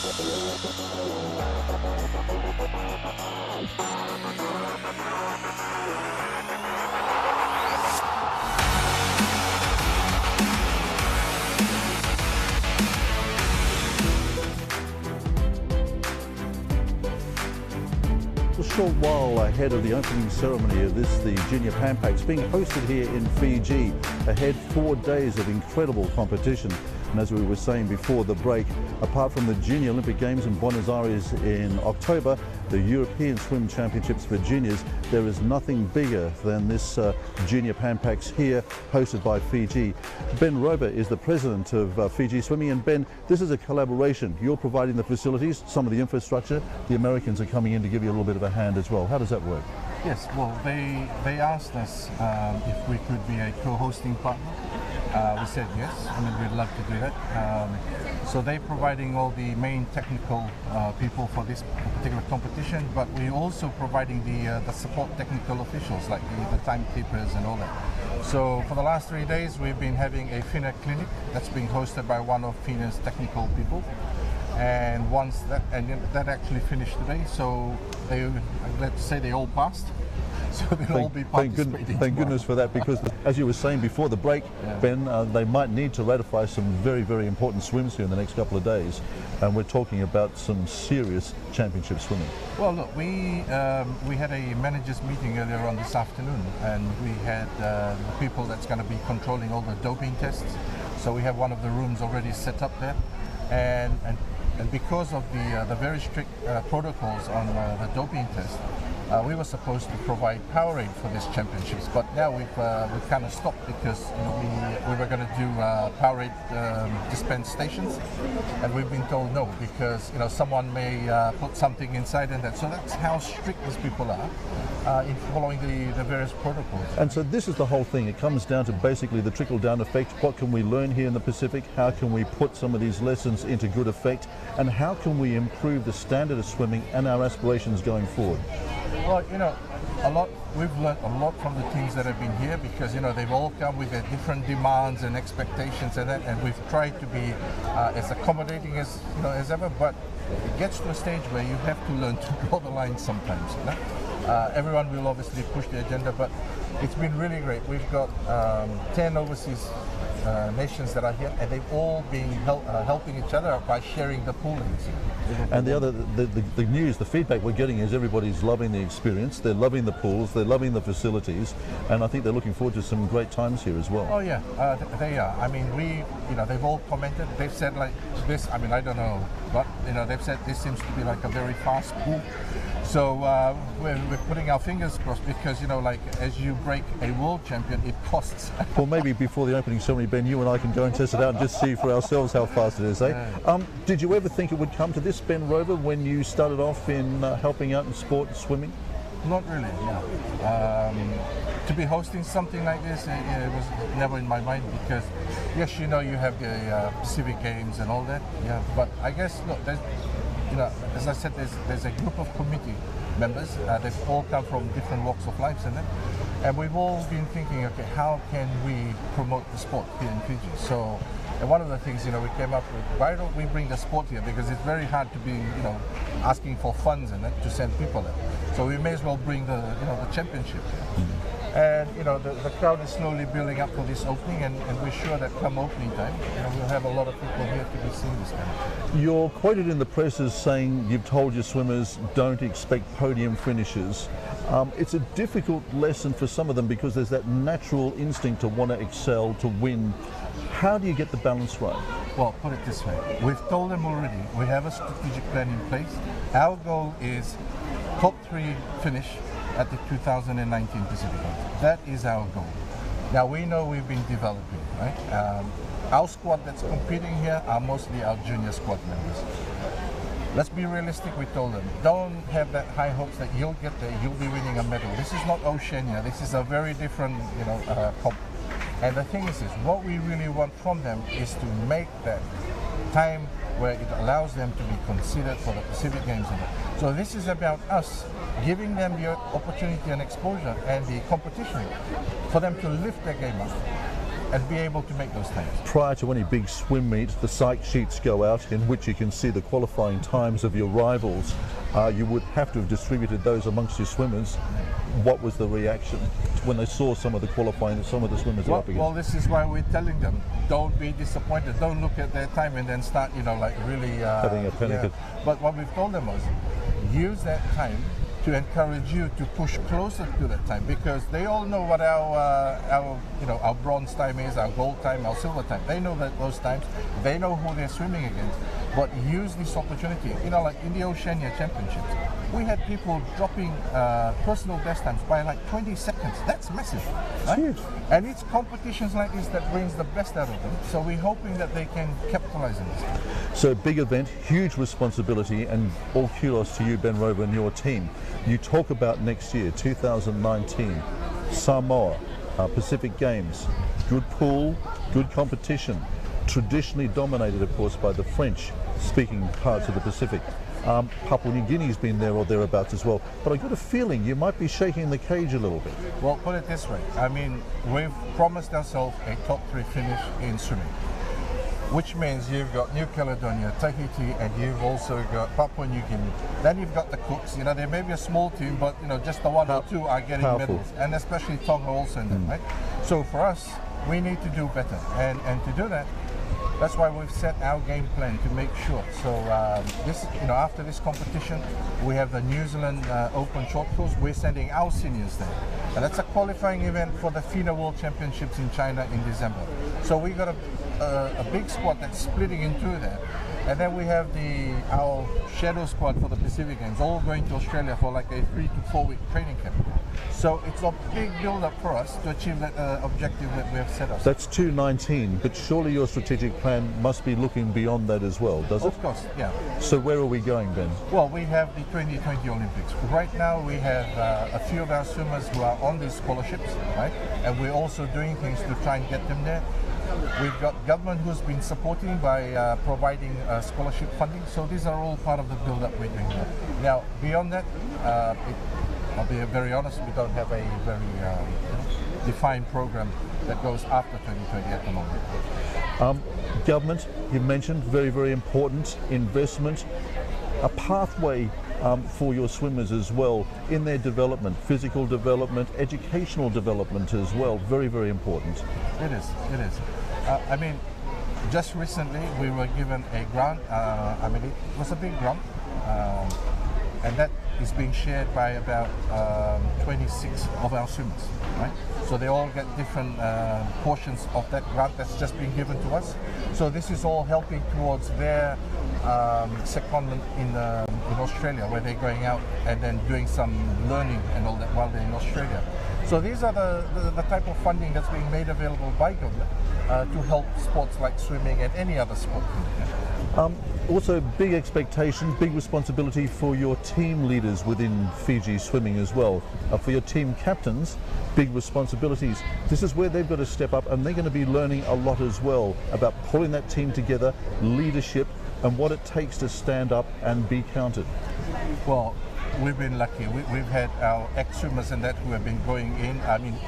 A short while ahead of the opening ceremony of this, the Junior Pan Pacs being hosted here in Fiji, ahead 4 days of incredible competition. And as we were saying before the break, apart from the Junior Olympic Games in Buenos Aires in October, the European Swim Championships for juniors, there is nothing bigger than this Junior Pan Pacs here, hosted by Fiji. Ben Rober is the president of Fiji Swimming, and Ben, this is a collaboration. You're providing the facilities, some of the infrastructure. The Americans are coming in to give you a little bit of a hand as well. How does that work? Yes, well, they asked us if we could be a co-hosting partner. We said yes. I mean, we'd love to do that. So they're providing all the main technical people for this particular competition, but we're also providing the support technical officials, like the timekeepers and all that. So for the last 3 days, we've been having a FINA clinic that's being hosted by one of FINA's technical people. And once that actually finished today, so I'm glad to say they all passed. So they'll all be participating. Thank goodness for that, because as you were saying before the break, Ben, they might need to ratify some very, very important swims here in the next couple of days, and we're talking about some serious championship swimming. Well, look, we had a managers meeting earlier on this afternoon, and we had the people that's going to be controlling all the doping tests. So we have one of the rooms already set up there, and because of the very strict protocols on the doping test, we were supposed to provide Powerade for this championships, but now we've kind of stopped because we were going to do Powerade dispense stations, and we've been told no because someone may put something inside and that. So that's how strict these people are in following the various protocols. And so this is the whole thing. It comes down to basically the trickle-down effect. What can we learn here in the Pacific? How can we put some of these lessons into good effect? And how can we improve the standard of swimming and our aspirations going forward? Well, we've learned a lot from the teams that have been here, because they've all come with their different demands and expectations and that, and we've tried to be as accommodating as ever. But it gets to a stage where you have to learn to draw the line sometimes. Everyone will obviously push the agenda, but it's been really great. We've got 10 overseas nations that are here, and they've all been helping each other out by sharing the poolings. And the news, the feedback we're getting is everybody's loving the experience, they're loving the pools, they're loving the facilities, and I think they're looking forward to some great times here as well. Oh yeah, they are. I mean, they've all commented, they've said like this, I mean, I don't know, but they've said this seems to be like a very fast pool. So we're putting our fingers crossed, because like as you break a world champion, it costs. Well, maybe before the opening ceremony, Ben, you and I can go and test it out and just see for ourselves how fast it is, eh? Yeah. Did you ever think it would come to this, Ben Rober, when you started off in helping out in sport and swimming? Not really, no. To be hosting something like this, it was never in my mind, because yes, you have the Pacific Games and all that, yeah. But I guess, look, there's, as I said, there's a group of committee members. They've all come from different walks of life, and we've all been thinking, okay, how can we promote the sport here in Fiji? So, and one of the things, we came up with, why don't we bring the sport here? Because it's very hard to be, asking for funds and that to send people there. So we may as well bring the championship here. And the crowd is slowly building up for this opening, and we're sure that come opening time, we'll have a lot of people here to be seeing this time. You're quoted in the press as saying you've told your swimmers don't expect podium finishes. It's a difficult lesson for some of them, because there's that natural instinct to want to excel, to win. How do you get the balance right? Well, put it this way, we've told them already, we have a strategic plan in place. Our goal is top 3 finish at the 2019 Pacific Games. That is our goal. Now, we know we've been developing, right? Our squad that's competing here are mostly our junior squad members. Let's be realistic, we told them. Don't have that high hopes that you'll get there, you'll be winning a medal. This is not Oceania, this is a very different, comp. And the thing is this, what we really want from them is to make that time where it allows them to be considered for the Pacific Games. So this is about us giving them the opportunity and exposure and the competition for them to lift their game up. and be able to make those times. Prior to any big swim meet, the psych sheets go out in which you can see the qualifying times of your rivals. You would have to have distributed those amongst your swimmers. What was the reaction when they saw some of the qualifying, some of the swimmers are up against? Well, this is why we're telling them, don't be disappointed. Don't look at their time and then start, like really having a panic. But what we've told them was, use that time to encourage you to push closer to that time, because they all know what our bronze time is, our gold time, our silver time. They know that those times. They know who they're swimming against. But use this opportunity. Like in the Oceania Championships, we had people dropping personal best times by like 20 seconds. That's massive. Right? Huge. And it's competitions like this that brings the best out of them. So we're hoping that they can capitalize on this. So big event, huge responsibility, and all kudos to you, Ben Rover, and your team. You talk about next year, 2019, Samoa, Pacific Games, good pool, good competition, traditionally dominated, of course, by the French-speaking parts of the Pacific. Papua New Guinea's been there or thereabouts as well, but I got a feeling you might be shaking the cage a little bit. Well, put it this way. We've promised ourselves a top 3 finish in swimming, which means you've got New Caledonia, Tahiti, and you've also got Papua New Guinea. Then you've got the Cooks. There may be a small team, but just the one or two are getting medals, and especially Tonga also in them, right? So for us, we need to do better, and to do that, that's why we've set our game plan to make sure. So after this competition, we have the New Zealand Open short course. We're sending our seniors there, and that's a qualifying event for the FINA World Championships in China in December. So we got a big squad that's splitting in two there, and then we have our shadow squad for the Pacific Games, all going to Australia for like a 3 to 4 week training camp. So it's a big build-up for us to achieve that objective that we have set us. That's 2019, but surely your strategic plan must be looking beyond that as well, does it? Of course, yeah. So where are we going, Ben? Well, we have the 2020 Olympics. Right now we have a few of our swimmers who are on these scholarships, right? And we're also doing things to try and get them there. We've got government who's been supporting by providing scholarship funding. So these are all part of the build-up we're doing there. Now, beyond that, I'll be very honest, we don't have a very defined program that goes after 2020 at the moment. Government, you mentioned, very, very important investment, a pathway for your swimmers as well in their development, physical development, educational development as well, very, very important. It is. Just recently we were given a grant, it was a big grant, and that is being shared by about 26 of our swimmers, right? So they all get different portions of that grant that's just been given to us. So this is all helping towards their secondment in Australia, where they're going out and then doing some learning and all that while they're in Australia. So these are the type of funding that's being made available by government to help sports like swimming and any other sport. Also, big expectations, big responsibility for your team leaders within Fiji swimming as well. For your team captains, big responsibilities. This is where they've got to step up, and they're going to be learning a lot as well about pulling that team together, leadership, and what it takes to stand up and be counted. Well, we've been lucky. We've had our ex-swimmers and that who have been going in,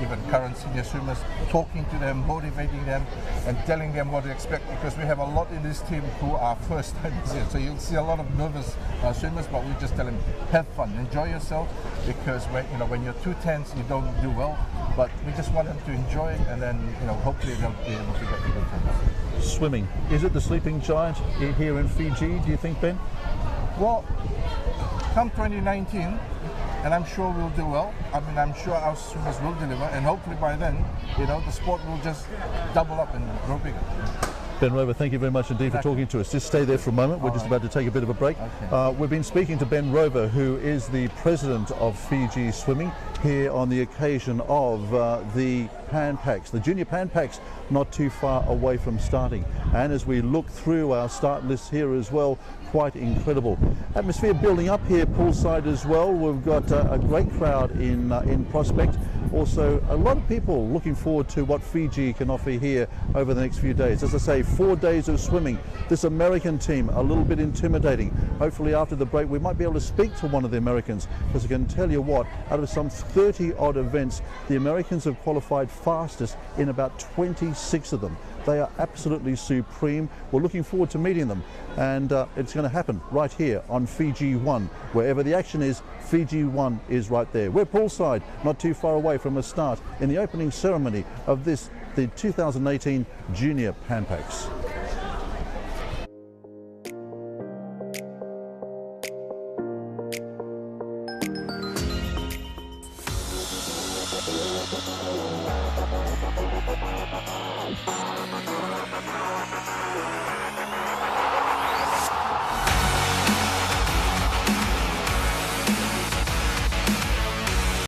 even current senior swimmers, talking to them, motivating them and telling them what to expect, because we have a lot in this team who are first timers here. So you'll see a lot of nervous swimmers, but we just tell them, have fun, enjoy yourself, because when you're too tense, you don't do well. But we just want them to enjoy it, and then hopefully they'll be able to get the good things. Swimming, is it the sleeping giant here in Fiji, do you think, Ben? Well, come 2019, and I'm sure we'll do well. I'm sure our swimmers will deliver, and hopefully by then, the sport will just double up and grow bigger. Ben Rover, thank you very much indeed for talking to us. Just stay there for a moment. We're just about to take a bit of a break. Okay. We've been speaking to Ben Rover, who is the president of Fiji Swimming, here on the occasion of the Pan Packs, the Junior Pan Packs, not too far away from starting. And as we look through our start list here as well, quite incredible. Atmosphere building up here poolside as well. We've got a great crowd in Prospect. Also, a lot of people looking forward to what Fiji can offer here over the next few days. As I say, 4 days of swimming. This American team, a little bit intimidating. Hopefully after the break we might be able to speak to one of the Americans, because I can tell you what, out of some 30 odd events, the Americans have qualified fastest in about 26 of them. They are absolutely supreme. We're looking forward to meeting them, and it's going to happen right here on Fiji 1. Wherever the action is, Fiji 1 is right there. We're poolside, not too far away from a start in the opening ceremony of the 2018 Junior Pan Pacs.